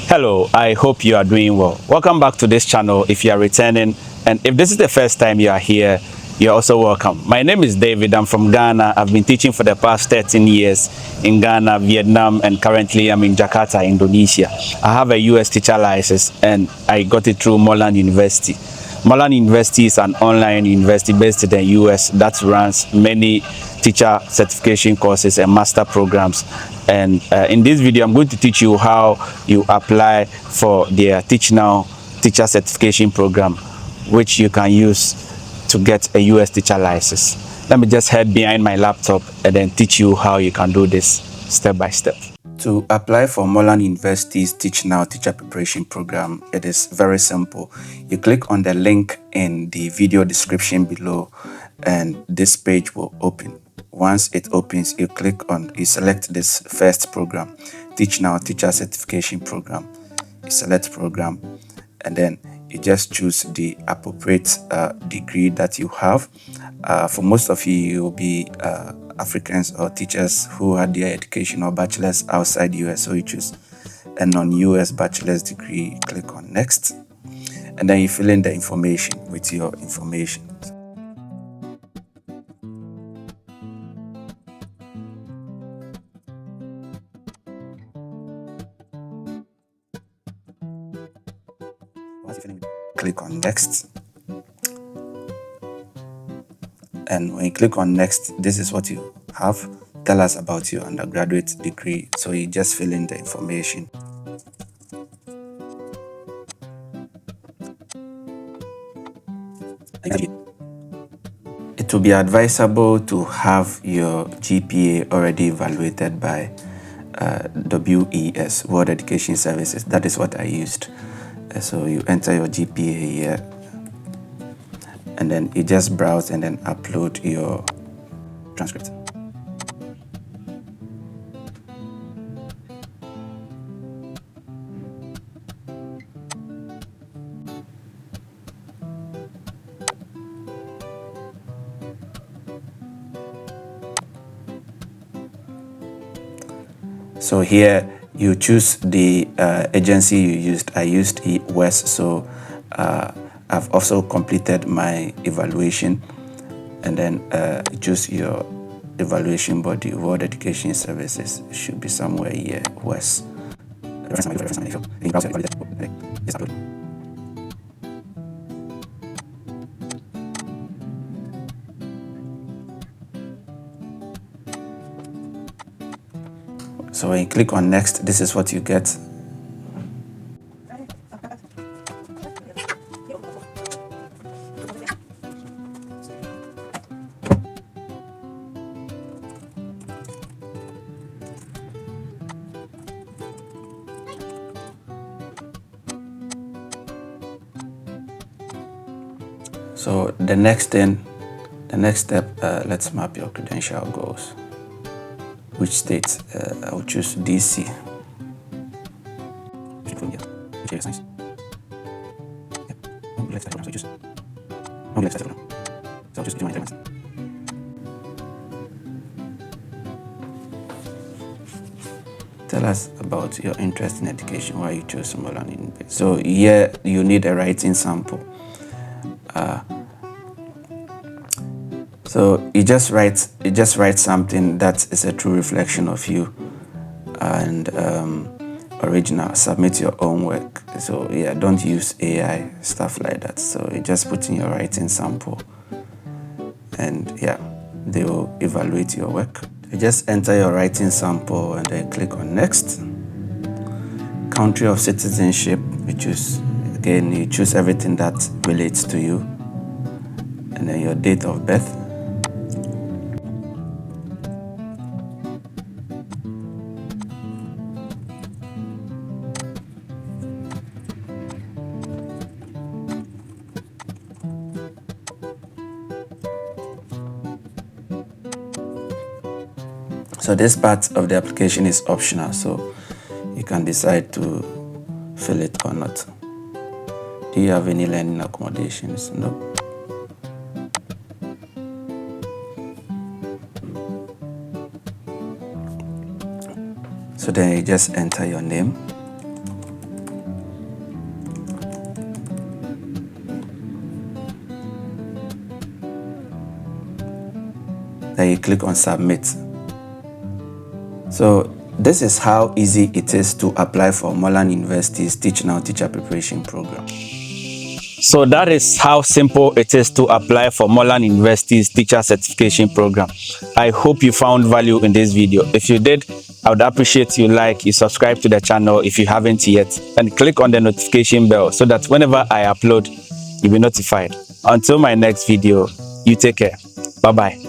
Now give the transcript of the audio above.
Hello, I hope you are doing well. Welcome back to this channel if you are returning, and if this is the first time you are here, you're also welcome. My name is David. I'm from Ghana. I've been teaching for the past 13 years in Ghana, Vietnam, and currently I'm in Jakarta, Indonesia. I have a US teacher license and I got it through Moreland University. Moreland University is an online university based in the US that runs many teacher certification courses and master programs. And in this video, I'm going to teach you how you apply for their Teach Now teacher certification program, which you can use to get a US teacher license. Let me just head behind my laptop and then teach you how you can do this step by step. To apply for Moreland University's Teach Now teacher preparation program, it is very simple. You click on the link in the video description below and this page will open. Once it opens, you select this first program, Teach Now Teacher Certification Program. You select program and then you just choose the appropriate degree that you have. For most of you, you will be Africans or teachers who had their education or bachelor's outside US, so you choose a non-US bachelor's degree. Click on next and then you fill in the information with your information. Once you fill in, click on next, and when you click on next, this is what you have. Tell us about your undergraduate degree, so you just fill in the information. It will be advisable to have your GPA already evaluated by WES, World Education Services. That is what I used. So you enter your GPA here and then you just browse and then upload your transcript. So here you choose the agency you used. I used WES, so I've also completed my evaluation, and then choose your evaluation body. World Education Services should be somewhere here. WES. So when you click on next, this is what you get. So the next step, let's map your credential goals. Which state? I'll choose DC. Tell us about your interest in education, why you chose Moreland. So here you need a writing sample. So you just write something that is a true reflection of you and original. Submit your own work. So yeah, don't use AI, stuff like that. So you just put in your writing sample and yeah, they will evaluate your work. You just enter your writing sample and then click on next. Country of citizenship, you choose everything that relates to you, and then your date of birth. So this part of the application is optional, so you can decide to fill it or not. Do you have any learning accommodations? No. So then you just enter your name. then you click on submit. So this is how easy it is to apply for Moreland University's Teach Now Teacher Preparation Program. So that is how simple it is to apply for Moreland University's Teacher Certification Program. I hope you found value in this video. If you did, I would appreciate you subscribe to the channel if you haven't yet, and click on the notification bell so that whenever I upload, you'll be notified. Until my next video, you take care. Bye-bye.